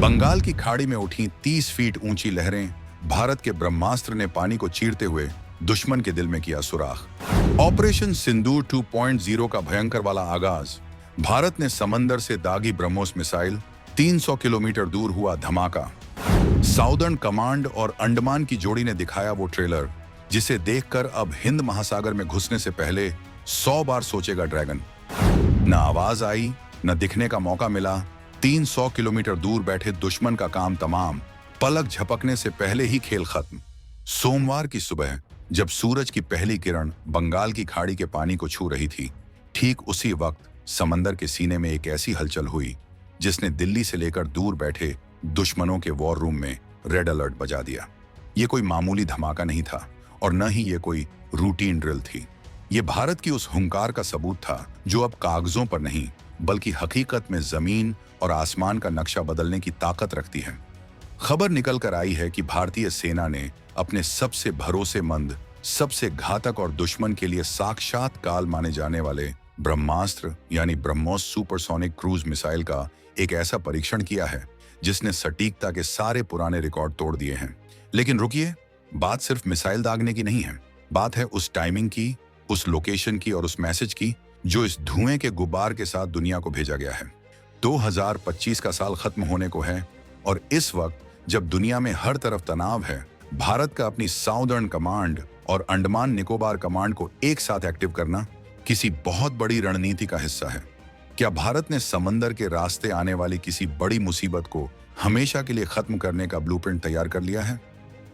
बंगाल की खाड़ी में उठी 30 फीट ऊंची लहरें, भारत के ब्रह्मास्त्र ने पानी को चीरते हुए दुश्मन के दिल में किया सुराख। ऑपरेशन सिंदूर 2.0 का भयंकर वाला आगाज। भारत ने समंदर से दागी ब्रह्मोस मिसाइल, 300 किलोमीटर दूर हुआ धमाका। साउदर्न कमांड और अंडमान की जोड़ी ने दिखाया वो ट्रेलर जिसे देखकर अब हिंद महासागर में घुसने से पहले 100 बार सोचेगा ड्रैगन। न आवाज आई, न दिखने का मौका मिला। 300 किलोमीटर दूर बैठे दुश्मन का काम तमाम। पलक झपकने से पहले ही खेल खत्म। सोमवार की सुबह जब सूरज की पहली किरण बंगाल की खाड़ी के पानी को छू रही थी, ठीक उसी वक्त समंदर के सीने में एक ऐसी हलचल हुई जिसने दिल्ली से लेकर दूर बैठे दुश्मनों के वॉर रूम में रेड अलर्ट बजा दिया। ये कोई मामूली धमाका नहीं था और न ही ये कोई रूटीन ड्रिल थी। ये भारत की उस हुंकार का सबूत था जो अब कागजों पर नहीं बल्कि हकीकत में जमीन और आसमान का नक्शा बदलने की ताकत रखती है। खबर निकल कर आई है कि भारतीय सेना ने अपने सबसे भरोसेमंद, सबसे घातक और दुश्मन के लिए साक्षात काल माने जाने वाले ब्रह्मास्त्र यानी ब्रह्मोस सुपरसोनिक क्रूज मिसाइल का एक ऐसा परीक्षण किया है जिसने सटीकता के सारे पुराने रिकॉर्ड तोड़ दिए हैं। लेकिन रुकिए, बात सिर्फ मिसाइल दागने की नहीं है। बात है उस टाइमिंग की, उस लोकेशन की और उस मैसेज की जो इस धुएं के गुब्बार के साथ दुनिया को भेजा गया है। 2025 का साल खत्म होने को है और इस वक्त जब दुनिया में हर तरफ तनाव है, भारत का अपनी साउदर्न कमांड और अंडमान निकोबार कमांड को एक साथ एक्टिव करना किसी बहुत बड़ी रणनीति का हिस्सा है। क्या भारत ने समंदर के रास्ते आने वाली किसी बड़ी मुसीबत को हमेशा के लिए खत्म करने का ब्लूप्रिंट तैयार कर लिया है?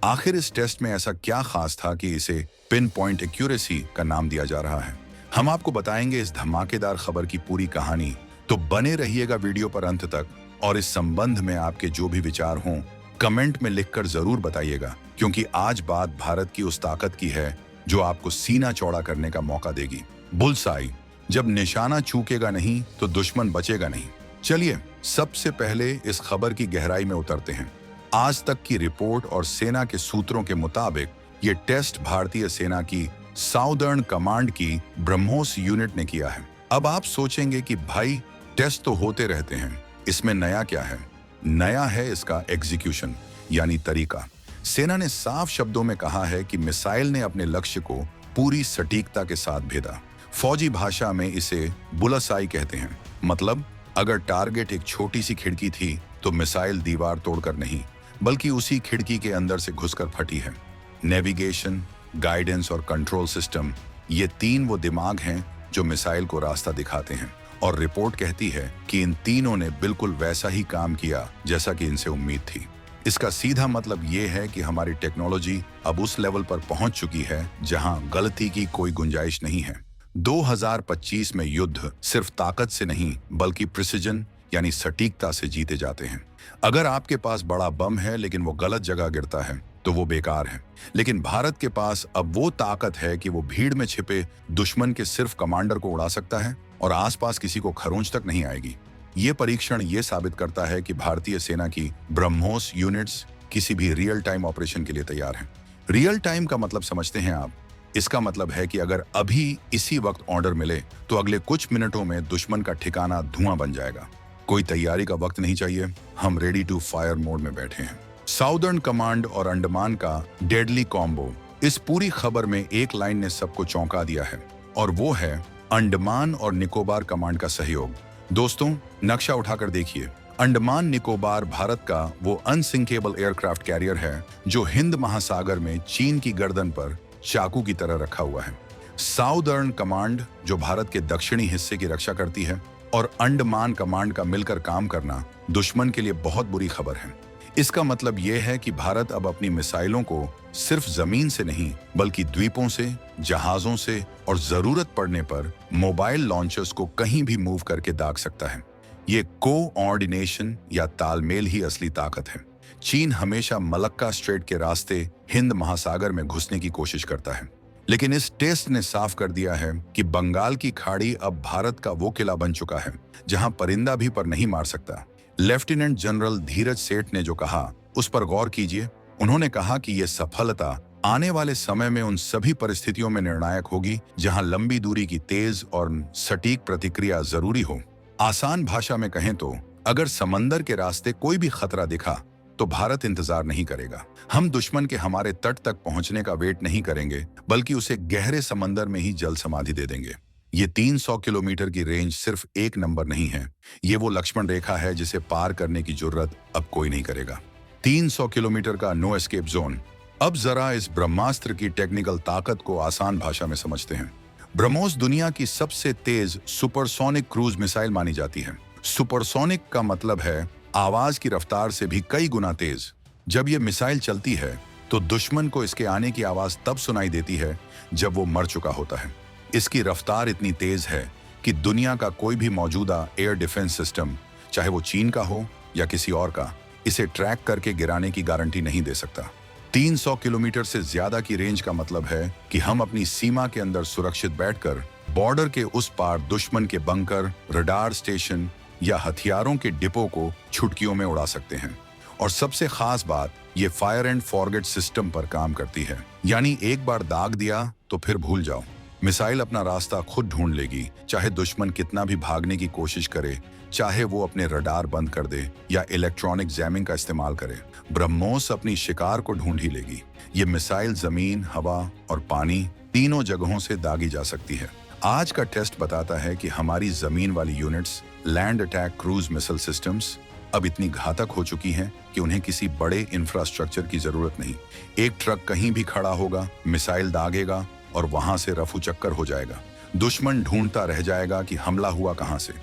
आखिर इस टेस्ट में ऐसा क्या खास था कि इसे पिन पॉइंट एक्यूरेसी का नाम दिया जा रहा है? हम आपको बताएंगे इस धमाकेदार खबर की पूरी कहानी, तो बने रहिएगा वीडियो पर अंत तक। और इस संबंध में आपके जो भी विचार हों कमेंट में लिखकर जरूर बताइएगा, क्योंकि आज बात भारत की उस ताकत की है जो आपको सीना चौड़ा करने का मौका देगी। बुल्सआई, जब निशाना चूकेगा नहीं तो दुश्मन बचेगा नहीं। चलिए सबसे पहले इस खबर की गहराई में उतरते हैं। आज तक की रिपोर्ट और सेना के सूत्रों के मुताबिक ये टेस्ट भारतीय सेना की साउदर्न कमांड की ब्रह्मोस यूनिट ने किया है। अब आप सोचेंगे कि भाई टेस्ट तो होते रहते हैं, इसमें नया क्या है? नया है इसका एग्जीक्यूशन यानी तरीका। सेना ने साफ शब्दों में कहा है कि मिसाइल ने अपने लक्ष्य को पूरी सटीकता के साथ भेदा। फौजी भाषा में इसे बुलसआई कहते हैं। मतलब अगर टारगेट एक छोटी सी खिड़की थी तो मिसाइल दीवार तोड़कर नहीं बल्कि उसी खिड़की के अंदर से घुसकर फटी है। नेविगेशन, गाइडेंस और कंट्रोल सिस्टम, ये तीन वो दिमाग हैं जो मिसाइल को रास्ता दिखाते हैं। और रिपोर्ट कहती है कि इन तीनों ने बिल्कुल वैसा ही काम किया जैसा कि इनसे उम्मीद थी। इसका सीधा मतलब ये है कि हमारी टेक्नोलॉजी अब उस लेवल पर पहुंच चुकी है जहां गलती की कोई गुंजाइश नहीं है। 2025 में युद्ध सिर्फ ताकत से नहीं बल्कि प्रिसिजन यानी सटीकता से जीते जाते हैं। अगर आपके पास बड़ा बम है लेकिन वो गलत जगह गिरता है तो वो बेकार है। लेकिन भारत के पास अब वो ताकत है कि वो भीड़ में छिपे दुश्मन के सिर्फ कमांडर को उड़ा सकता है और आसपास किसी को खरोंच तक नहीं आएगी। ये परीक्षण ये साबित करता है कि भारतीय सेना की ब्रह्मोस यूनिट्स किसी भी रियल टाइम ऑपरेशन के लिए तैयार हैं। रियल टाइम का मतलब समझते हैं आप? इसका मतलब है कि अगर अभी इसी वक्त ऑर्डर मिले तो अगले कुछ मिनटों में दुश्मन का ठिकाना धुआं बन जाएगा। कोई तैयारी का वक्त नहीं चाहिए, हम रेडी टू फायर मोड में बैठे हैं। साउदर्न कमांड और अंडमान का डेडली कॉम्बो। इस पूरी खबर में एक लाइन ने सबको चौंका दिया है और वो है अंडमान और निकोबार कमांड का सहयोग। दोस्तों नक्शा उठाकर देखिए। अंडमान निकोबार भारत का वो अनसिंकेबल एयरक्राफ्ट कैरियर है जो हिंद महासागर में चीन की गर्दन पर चाकू की तरह रखा हुआ है। साउदर्न कमांड जो भारत के दक्षिणी हिस्से की रक्षा करती है और अंडमान कमांड का मिलकर काम करना दुश्मन के लिए बहुत बुरी खबर है। इसका मतलब यह है कि भारत अब अपनी मिसाइलों को सिर्फ जमीन से नहीं बल्कि द्वीपों से, जहाजों से और जरूरत पड़ने पर मोबाइल लॉन्चर्स को कहीं भी मूव करके दाग सकता है। ये कोऑर्डिनेशन या तालमेल ही असली ताकत है। चीन हमेशा मलक्का स्ट्रेट के रास्ते हिंद महासागर में घुसने की कोशिश करता है, लेकिन इस टेस्ट ने साफ कर दिया है कि बंगाल की खाड़ी अब भारत का वो किला बन चुका है जहां परिंदा भी पर नहीं मार सकता। लेफ्टिनेंट जनरल धीरज सेठ ने जो कहा उस पर गौर कीजिए। उन्होंने कहा कि यह सफलता आने वाले समय में उन सभी परिस्थितियों में निर्णायक होगी जहां लंबी दूरी की तेज और सटीक प्रतिक्रिया जरूरी हो। आसान भाषा में कहें तो अगर समंदर के रास्ते कोई भी खतरा दिखा तो भारत इंतजार नहीं करेगा। हम दुश्मन के हमारे तट तक पहुंचने का वेट नहीं करेंगे, बल्कि उसे गहरे समंदर में ही जल समाधि दे देंगे। ये 300 किलोमीटर की रेंज सिर्फ एक नंबर नहीं है, ये वो लक्ष्मण रेखा है जिसे पार करने की जरूरत अब कोई नहीं करेगा। 300 किलोमीटर का नो एस्केप जोन। अब जरा इस ब्रह्मास्त्र की टेक्निकल ताकत को आसान भाषा में समझते हैं। ब्रह्मोस दुनिया की सबसे तेज सुपरसोनिक क्रूज मिसाइल मानी जाती है। सुपरसोनिक का मतलब है आवाज की रफ्तार से भी कई गुना तेज। जब यह मिसाइल चलती है तो दुश्मन को इसके आने की आवाज तब सुनाई देती है जब वो मर चुका होता है। इसकी रफ्तार इतनी तेज है कि दुनिया का कोई भी मौजूदा एयर डिफेंस सिस्टम, चाहे वो चीन का हो या किसी और का, इसे ट्रैक करके गिराने की गारंटी नहीं दे सकता। 300 किलोमीटर से ज्यादा की रेंज का मतलब है कि हम अपनी सीमा के अंदर सुरक्षित बैठकर बॉर्डर के उस पार दुश्मन के बंकर, रडार स्टेशन या हथियारों के डिपो को छुटकियों में उड़ा सकते हैं। और सबसे खास बात, ये फायर एंड फॉरगेट सिस्टम पर काम करती है, यानी एक बार दाग दिया तो फिर भूल जाओ। मिसाइल अपना रास्ता खुद ढूंढ लेगी, चाहे दुश्मन कितना भी भागने की कोशिश करे, चाहे वो अपने रडार बंद कर दे या इलेक्ट्रॉनिक जैमिंग का इस्तेमाल करे, ब्रह्मोस अपनी शिकार को ढूंढ ही लेगी। ये मिसाइल जमीन, हवा और पानी तीनों जगहों से दागी जा सकती है। आज का टेस्ट बताता है कि हमारी जमीन वाली units, land attack cruise missile systems, अब इतनी घातक हो चुकी हैं कि उन्हें किसी बड़े इंफ्रास्ट्रक्चर की जरूरत नहीं। एक ट्रक कहीं भी खड़ा होगा, मिसाइल दागेगा और वहां से रफू चक्कर हो जाएगा। दुश्मन ढूंढता रह जाएगा कि हमला हुआ कहां से।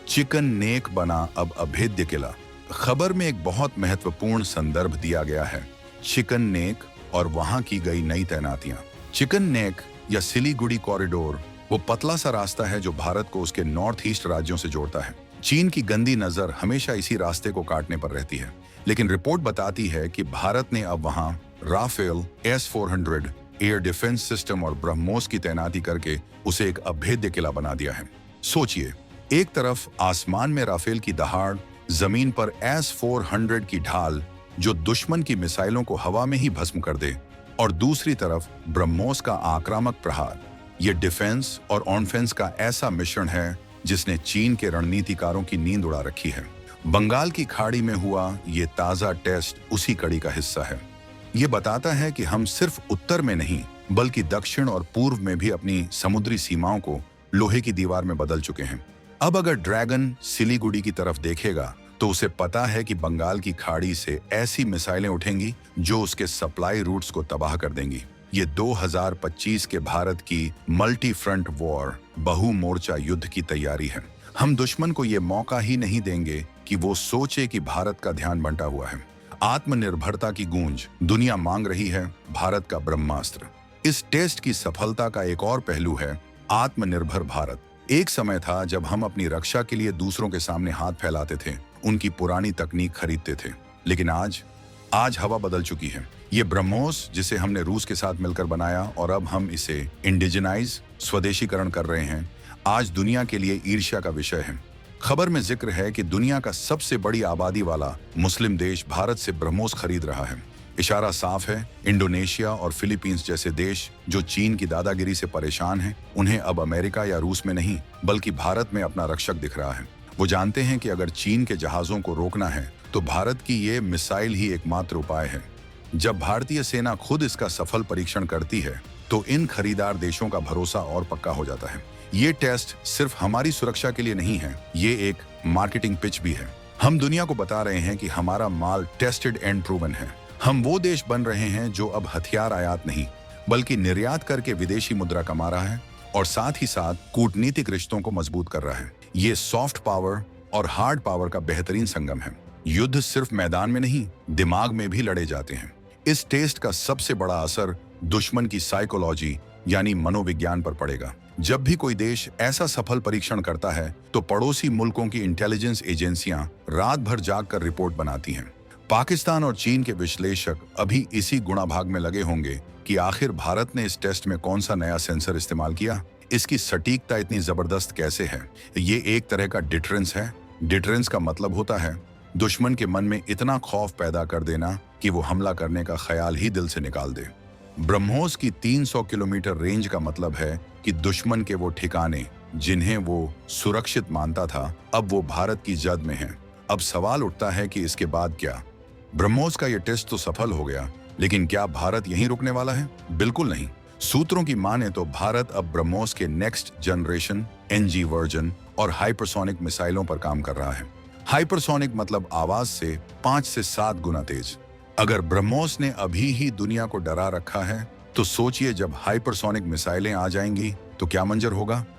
चिकन नेक बना अब अभेद्य किला। खबर में एक बहुत महत्वपूर्ण संदर्भ दिया गया है, चिकन नेक और वहां की गई नई तैनातियां। चिकन नेक या सिलीगुड़ी कॉरिडोर वो पतला सा रास्ता है जो भारत को उसके नॉर्थ ईस्ट राज्यों से जोड़ता है। चीन की गंदी नजर हमेशा इसी रास्ते को काटने पर रहती है, लेकिन रिपोर्ट बताती है कि भारत ने अब वहां Rafale S-400 air defence system और ब्रह्मोस की तैनाती करके उसे एक अभेद्य किला बना दिया है। सोचिए, एक तरफ आसमान में राफेल की दहाड़, जमीन पर S-400 की ढाल जो दुश्मन की मिसाइलों को हवा में ही भस्म कर दे, और दूसरी तरफ ब्रह्मोस का आक्रामक प्रहार। ये डिफेंस और ऑनफेंस का ऐसा मिश्रण है जिसने चीन के रणनीतिकारों की नींद उड़ा रखी है। बंगाल की खाड़ी में हुआ ये ताजा टेस्ट उसी कड़ी का हिस्सा है। ये बताता है कि हम सिर्फ उत्तर में नहीं, बल्कि दक्षिण और पूर्व में भी अपनी समुद्री सीमाओं को लोहे की दीवार में बदल चुके हैं। अब अगर ड्रैगन सिलीगुड़ी की तरफ देखेगा तो उसे पता है कि बंगाल की खाड़ी से ऐसी मिसाइलें उठेंगी जो उसके सप्लाई रूट्स को तबाह कर देंगी। ये 2025 के भारत की मल्टी फ्रंट वॉर, बहु मोर्चा युद्ध की तैयारी है। हम दुश्मन को ये मौका ही नहीं देंगे कि वो सोचे कि भारत का ध्यान बंटा हुआ है। आत्मनिर्भरता की गूंज, दुनिया मांग रही है भारत का ब्रह्मास्त्र। इस टेस्ट की सफलता का एक और पहलू है आत्मनिर्भर भारत। एक समय था जब हम अपनी रक्षा के लिए दूसरों के सामने हाथ फैलाते थे, उनकी पुरानी तकनीक खरीदते थे, लेकिन आज हवा बदल चुकी है। ये ब्रह्मोस जिसे हमने रूस के साथ मिलकर बनाया और अब हम इसे इंडिजिनाइज, स्वदेशीकरण कर रहे हैं, आज दुनिया के लिए ईर्ष्या का विषय है। खबर में जिक्र है कि दुनिया का सबसे बड़ी आबादी वाला मुस्लिम देश भारत से ब्रह्मोस खरीद रहा है। इशारा साफ है, इंडोनेशिया और फिलीपींस जैसे देश जो चीन की दादागिरी से परेशान हैं, उन्हें अब अमेरिका या रूस में नहीं बल्कि भारत में अपना रक्षक दिख रहा है। वो जानते हैं कि अगर चीन के जहाजों को रोकना है तो भारत की ये मिसाइल ही एकमात्र उपाय है। जब भारतीय सेना खुद इसका सफल परीक्षण करती है तो इन खरीदार देशों का भरोसा और पक्का हो जाता है। ये टेस्ट सिर्फ हमारी सुरक्षा के लिए नहीं है, ये एक मार्केटिंग पिच भी है। हम दुनिया को बता रहे हैं कि हमारा माल टेस्टेड एंड प्रूवन है। हम वो देश बन रहे हैं जो अब हथियार आयात नहीं बल्कि निर्यात करके विदेशी मुद्रा कमा रहा है और साथ ही साथ कूटनीतिक रिश्तों को मजबूत कर रहा है। ये सॉफ्ट पावर और हार्ड पावर का बेहतरीन संगम है। युद्ध सिर्फ मैदान में नहीं, दिमाग में भी लड़े जाते हैं। इस टेस्ट का सबसे बड़ा असर दुश्मन की साइकोलॉजी यानी मनोविज्ञान पर पड़ेगा। जब भी कोई देश ऐसा सफल परीक्षण करता है तो पड़ोसी मुल्कों की इंटेलिजेंस एजेंसियां रात भर जागकर रिपोर्ट बनाती हैं। पाकिस्तान और चीन के विश्लेषक अभी इसी गुणाभाग में लगे होंगे कि आखिर भारत ने इस टेस्ट में कौन सा नया सेंसर इस्तेमाल किया, इसकी सटीकता इतनी जबरदस्त कैसे है। ये एक तरह का डिटरेंस है। डिटरेंस का मतलब होता है दुश्मन के मन में इतना खौफ पैदा कर देना कि वो हमला करने का ख्याल ही दिल से निकाल दे। ब्रह्मोस की 300 किलोमीटर रेंज का मतलब है कि दुश्मन के वो ठिकाने जिन्हें वो सुरक्षित मानता था, अब वो भारत की जद में हैं। अब सवाल उठता है कि इसके बाद क्या? ब्रह्मोस का यह टेस्ट तो सफल हो गया, लेकिन क्या भारत यहीं रुकने वाला है? बिल्कुल नहीं। सूत्रों की माने तो भारत अब ब्रह्मोस के नेक्स्ट जनरेशन एनजी वर्जन और हाइपरसोनिक मिसाइलों पर काम कर रहा है। हाइपरसोनिक मतलब आवाज से 5 से 7 गुना तेज। अगर ब्रह्मोस ने अभी ही दुनिया को डरा रखा है, तो सोचिए जब हाइपरसोनिक मिसाइलें आ जाएंगी तो क्या मंजर होगा।